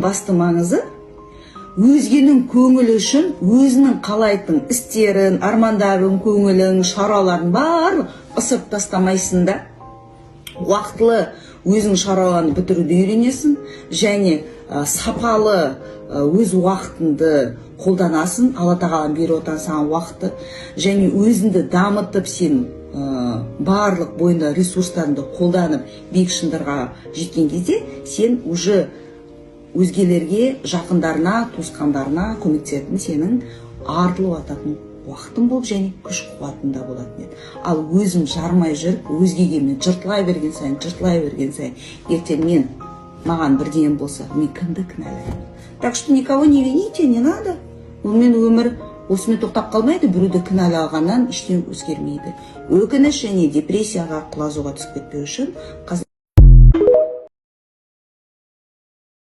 басты маңызы өзгенің көңілі үшін өзінің қалайтын істерін, армандарын, көңілін, шаруаларын барлық ысырып тастамайсың да. Уақытлы өзің шаруаны бітіруді үйренесің және сапалы өз уақытыңды қолданасың. Алла тағала беріп отырған саған уақытты және өзіңді дамытып сен барлық бойында ресурстарыңды қолданып биік шыңдарға жеткен кезде сен уже өзгелерге, жақындарына, туысқандарына көмектесетін сенің артылып ататын уақытың болып және күш қуатында болатын еді. Ал өзің жармай жүріп, өзгеге мен жыртылай берген сайын, ертең маған бірдеңе болса, мен кімді кінәлаймын? Так что никого не вините, не надо. Мен өмір осымен тоқтап қалмайды, біреуді кінәлағаннан ештеңе өзгермейді. Өкініш және депрессияға, құлазуға түсіп кетпеу үшін